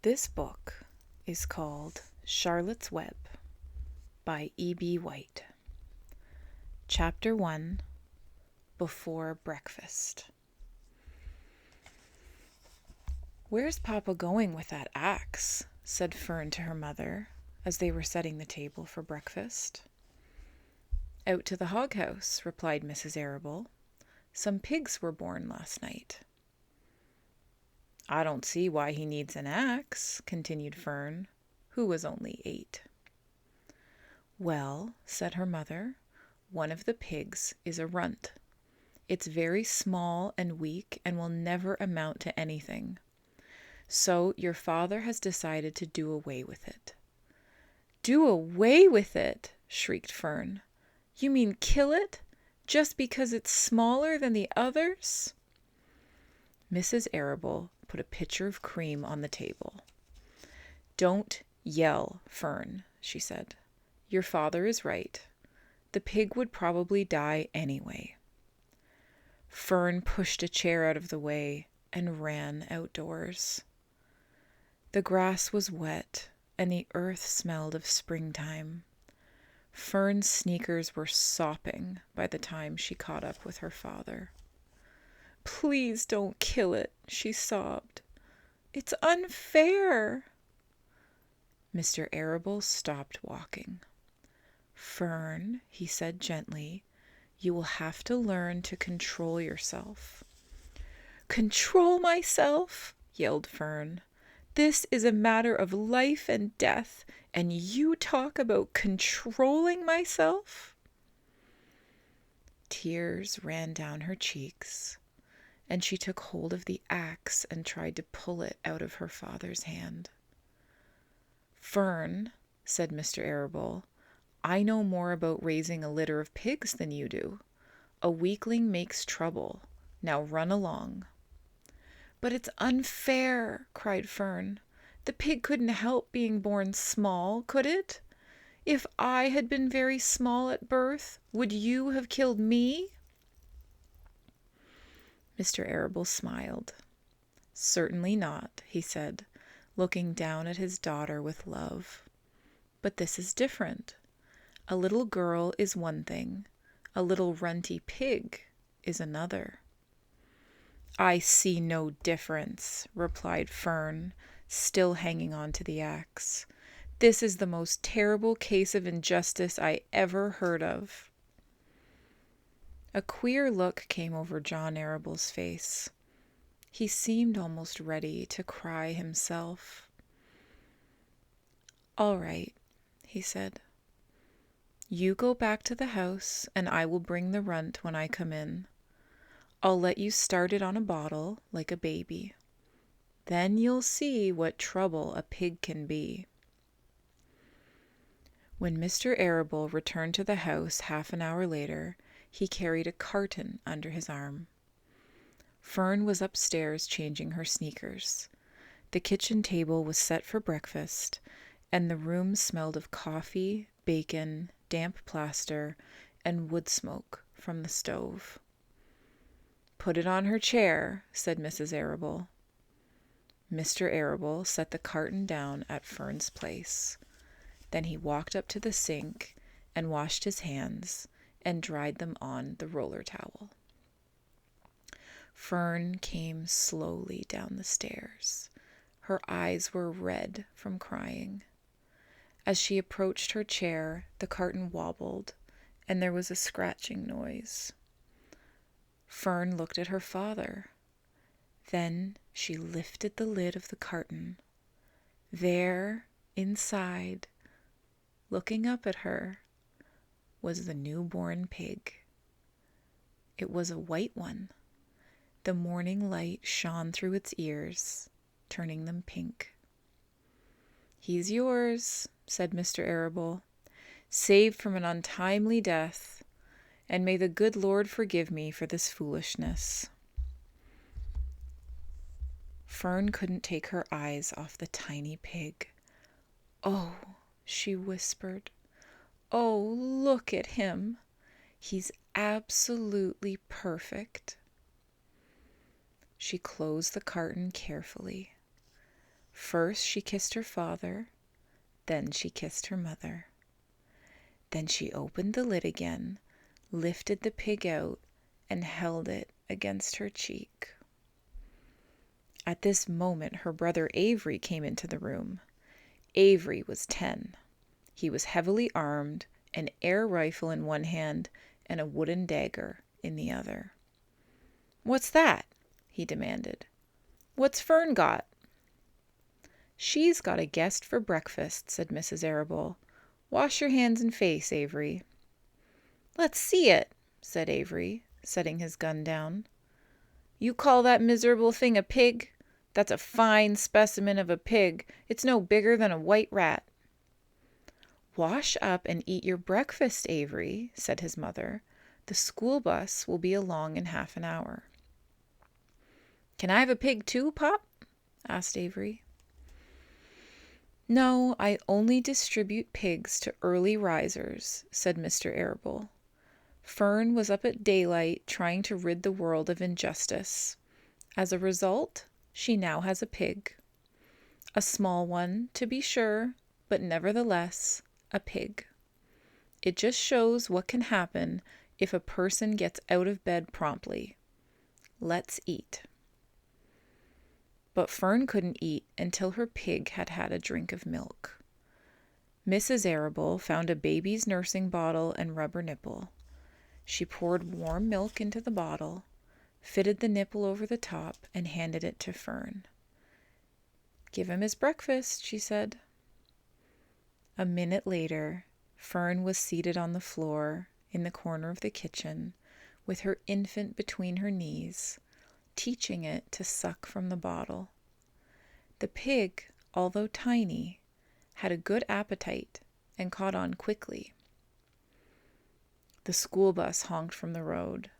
This book is called Charlotte's Web by E.B. White. Chapter 1, Before Breakfast. "Where's Papa going with that axe?" said Fern to her mother as they were setting the table for breakfast. "Out to the hog house," replied Mrs. Arable. "Some pigs were born last night." "I don't see why he needs an axe," continued Fern, who was only 8. "Well," said her mother, "one of the pigs is a runt. It's very small and weak and will never amount to anything. So your father has decided to do away with it." "Do away with it!" shrieked Fern. "You mean kill it, just because it's smaller than the others?" Mrs. Arable put a pitcher of cream on the table. "Don't yell, Fern," she said. "Your father is right. The pig would probably die anyway." Fern pushed a chair out of the way and ran outdoors. The grass was wet and the earth smelled of springtime. Fern's sneakers were sopping by the time she caught up with her father. "Please don't kill it," she sobbed. "It's unfair." Mr. Arable stopped walking. "Fern," he said gently, "you will have to learn to control yourself." "Control myself!" yelled Fern. "This is a matter of life and death, and you talk about controlling myself?" Tears ran down her cheeks, and she took hold of the axe and tried to pull it out of her father's hand. "Fern," said Mr. Arable, "I know more about raising a litter of pigs than you do. A weakling makes trouble. Now run along." "But it's unfair," cried Fern. "The pig couldn't help being born small, could it? If I had been very small at birth, would you have killed me?" Mr. Arable smiled. "Certainly not," he said, looking down at his daughter with love. "But this is different. A little girl is one thing. A little runty pig is another." "I see no difference," replied Fern, still hanging on to the axe. "This is the most terrible case of injustice I ever heard of." A queer look came over John Arable's face. He seemed almost ready to cry himself. "All right," he said. "You go back to the house, and I will bring the runt when I come in. I'll let you start it on a bottle, like a baby. Then you'll see what trouble a pig can be." When Mr. Arable returned to the house half an hour later, he carried a carton under his arm. Fern was upstairs changing her sneakers. The kitchen table was set for breakfast, and the room smelled of coffee, bacon, damp plaster, and wood smoke from the stove. "Put it on her chair," said Mrs. Arable. Mr. Arable set the carton down at Fern's place. Then he walked up to the sink and washed his hands and dried them on the roller towel. Fern came slowly down the stairs. Her eyes were red from crying. As she approached her chair, the carton wobbled, and there was a scratching noise. Fern looked at her father. Then she lifted the lid of the carton. There, inside, looking up at her, was the newborn pig. It was a white one. The morning light shone through its ears, turning them pink. "He's yours," said Mr. Arable, "saved from an untimely death, and may the good Lord forgive me for this foolishness." Fern couldn't take her eyes off the tiny pig. "Oh," she whispered, "oh, look at him. He's absolutely perfect." She closed the carton carefully. First she kissed her father, then she kissed her mother. Then she opened the lid again, lifted the pig out, and held it against her cheek. At this moment her brother Avery came into the room. Avery was 10. He was heavily armed, an air rifle in one hand and a wooden dagger in the other. "What's that?" he demanded. "What's Fern got?" "She's got a guest for breakfast," said Mrs. Arable. "Wash your hands and face, Avery." "Let's see it," said Avery, setting his gun down. "You call that miserable thing a pig? That's a fine specimen of a pig. It's no bigger than a white rat." "Wash up and eat your breakfast, Avery," said his mother. "The school bus will be along in half an hour." "Can I have a pig too, Pop?" asked Avery. "No, I only distribute pigs to early risers," said Mr. Arable. "Fern was up at daylight trying to rid the world of injustice. As a result, she now has a pig. A small one, to be sure, but nevertheless, a pig. It just shows what can happen if a person gets out of bed promptly. Let's eat." But Fern couldn't eat until her pig had had a drink of milk. Mrs. Arable found a baby's nursing bottle and rubber nipple. She poured warm milk into the bottle, fitted the nipple over the top, and handed it to Fern. "Give him his breakfast," she said. A minute later, Fern was seated on the floor in the corner of the kitchen with her infant between her knees, teaching it to suck from the bottle. The pig, although tiny, had a good appetite and caught on quickly. The school bus honked from the road.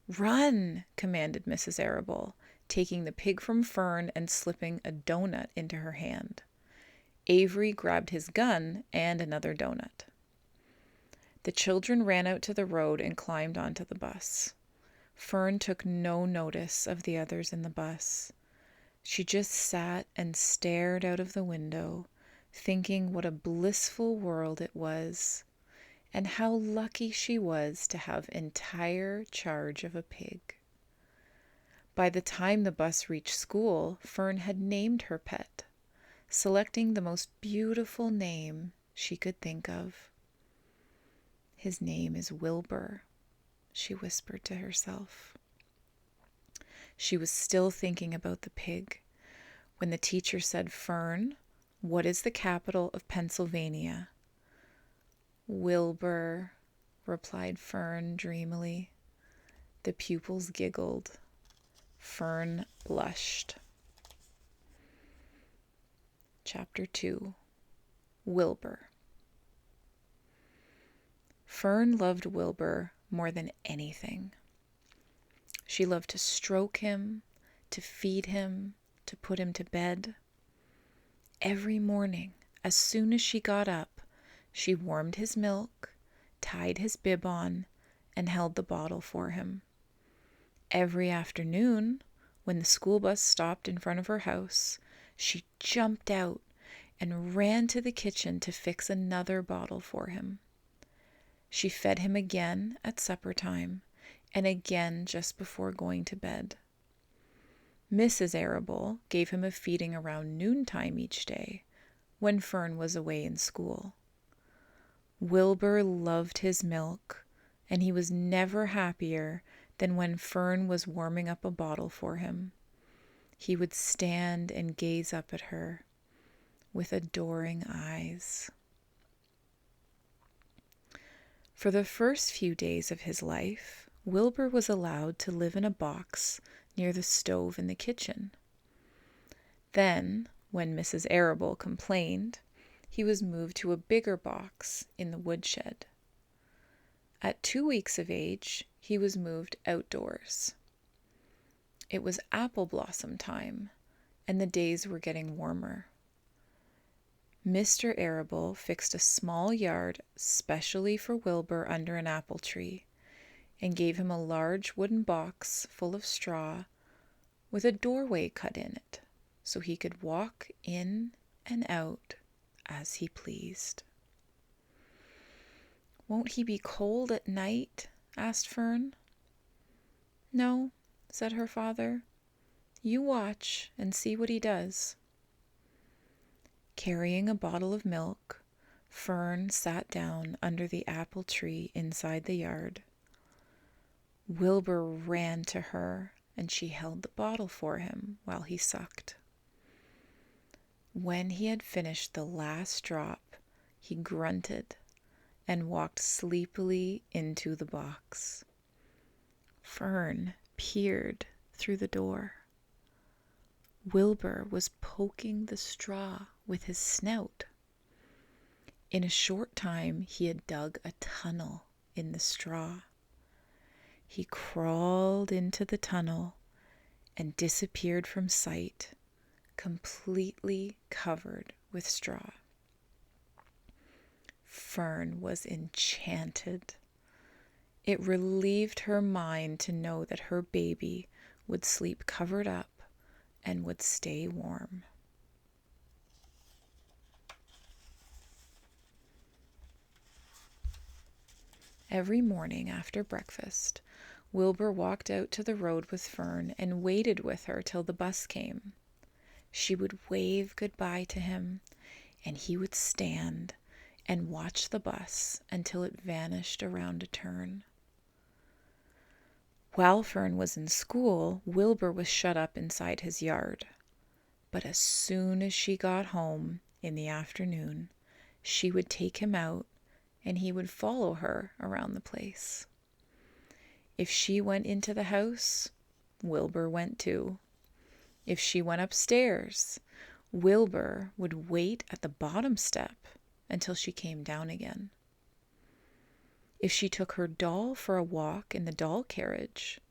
"Run!" commanded Mrs. Arable, taking the pig from Fern and slipping a donut into her hand. Avery grabbed his gun and another donut. The children ran out to the road and climbed onto the bus. Fern took no notice of the others in the bus. She just sat and stared out of the window, thinking what a blissful world it was, and how lucky she was to have entire charge of a pig. By the time the bus reached school, Fern had named her pet, selecting the most beautiful name she could think of. "His name is Wilbur," she whispered to herself. She was still thinking about the pig when the teacher said, "Fern, what is the capital of Pennsylvania?" "Wilbur," replied Fern dreamily. The pupils giggled. Fern blushed. Chapter 2. Wilbur. Fern loved Wilbur more than anything. She loved to stroke him, to feed him, to put him to bed. Every morning, as soon as she got up, she warmed his milk, tied his bib on, and held the bottle for him. Every afternoon, when the school bus stopped in front of her house, she jumped out and ran to the kitchen to fix another bottle for him. She fed him again at supper time and again just before going to bed. Mrs. Arable gave him a feeding around noontime each day when Fern was away in school. Wilbur loved his milk, and he was never happier than when Fern was warming up a bottle for him. He would stand and gaze up at her with adoring eyes. For the first few days of his life, Wilbur was allowed to live in a box near the stove in the kitchen. Then, when Mrs. Arable complained, he was moved to a bigger box in the woodshed. At 2 weeks of age, he was moved outdoors. It was apple blossom time, and the days were getting warmer. Mr. Arable fixed a small yard specially for Wilbur under an apple tree, and gave him a large wooden box full of straw with a doorway cut in it, so he could walk in and out as he pleased. "Won't he be cold at night?" asked Fern. "No," said her father. "You watch and see what he does." Carrying a bottle of milk, Fern sat down under the apple tree inside the yard. Wilbur ran to her, and she held the bottle for him while he sucked. When he had finished the last drop, he grunted and walked sleepily into the box. Fern peered through the door. Wilbur was poking the straw with his snout. In a short time, he had dug a tunnel in the straw. He crawled into the tunnel and disappeared from sight, completely covered with straw. Fern was enchanted. It relieved her mind to know that her baby would sleep covered up and would stay warm. Every morning after breakfast, Wilbur walked out to the road with Fern and waited with her till the bus came. She would wave goodbye to him, and he would stand and watch the bus until it vanished around a turn. While Fern was in school, Wilbur was shut up inside his yard. But as soon as she got home in the afternoon, she would take him out and he would follow her around the place. If she went into the house, Wilbur went too. If she went upstairs, Wilbur would wait at the bottom step until she came down again. If she took her doll for a walk in the doll carriage,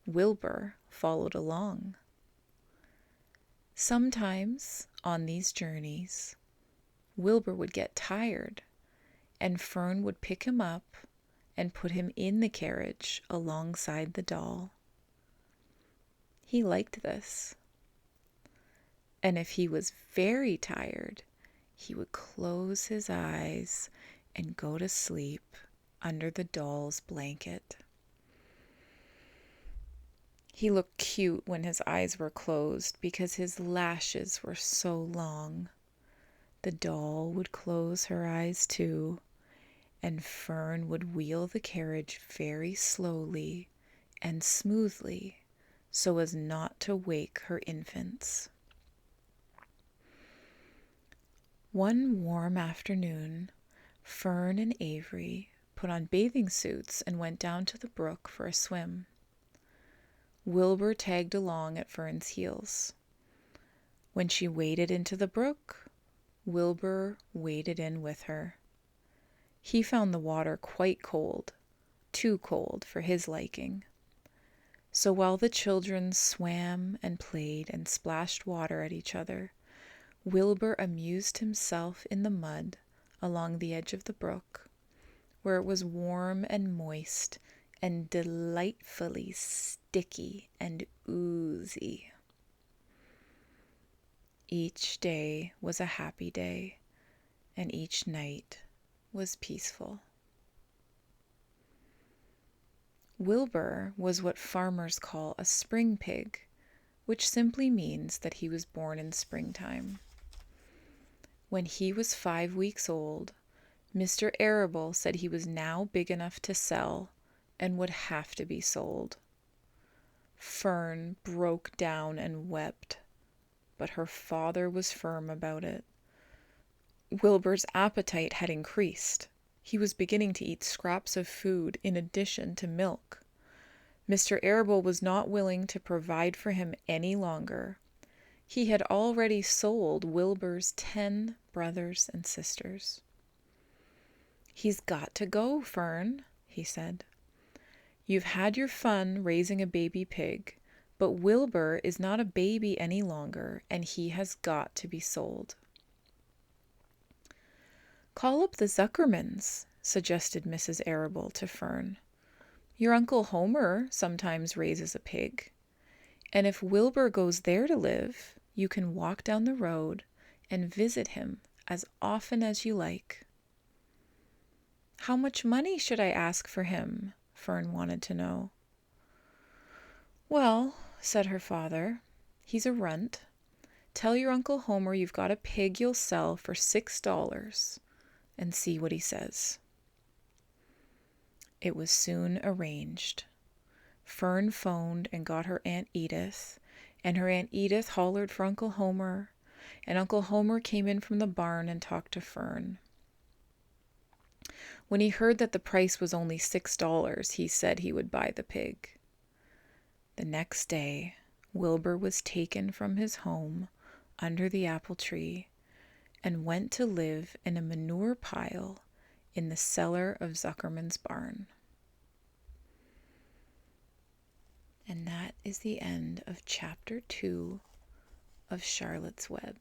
Wilbur followed along. Sometimes on these journeys, Wilbur would get tired, and Fern would pick him up and put him in the carriage alongside the doll. He liked this. And if he was very tired, he would close his eyes and go to sleep under the doll's blanket. He looked cute when his eyes were closed because his lashes were so long. The doll would close her eyes too, and Fern would wheel the carriage very slowly and smoothly so as not to wake her infants. One warm afternoon, Fern and Avery put on bathing suits and went down to the brook for a swim. Wilbur tagged along at Fern's heels. When she waded into the brook, Wilbur waded in with her. He found the water quite cold, too cold for his liking. So while the children swam and played and splashed water at each other, Wilbur amused himself in the mud along the edge of the brook, where it was warm and moist and delightfully sticky and oozy. Each day was a happy day, and each night was peaceful. Wilbur was what farmers call a spring pig, which simply means that he was born in springtime. When he was 5 weeks old, Mr. Arable said he was now big enough to sell and would have to be sold. Fern broke down and wept, but her father was firm about it. Wilbur's appetite had increased. He was beginning to eat scraps of food in addition to milk. Mr. Arable was not willing to provide for him any longer. He had already sold Wilbur's 10 brothers and sisters. "He's got to go, Fern," he said. "You've had your fun raising a baby pig, but Wilbur is not a baby any longer, and he has got to be sold." "Call up the Zuckermans," suggested Mrs. Arable to Fern. "Your Uncle Homer sometimes raises a pig, and if Wilbur goes there to live, You can walk down the road and visit him as often as you like." "How much money should I ask for him?" Fern wanted to know. "Well," said her father, "he's a runt. Tell your Uncle Homer you've got a pig you'll sell for $6 and see what he says." It was soon arranged. Fern phoned and got her Aunt Edith, and her Aunt Edith hollered for Uncle Homer, and Uncle Homer came in from the barn and talked to Fern. When he heard that the price was only $6, he said he would buy the pig. The next day, Wilbur was taken from his home under the apple tree and went to live in a manure pile in the cellar of Zuckerman's barn. And that is the end of chapter 2 of Charlotte's Web.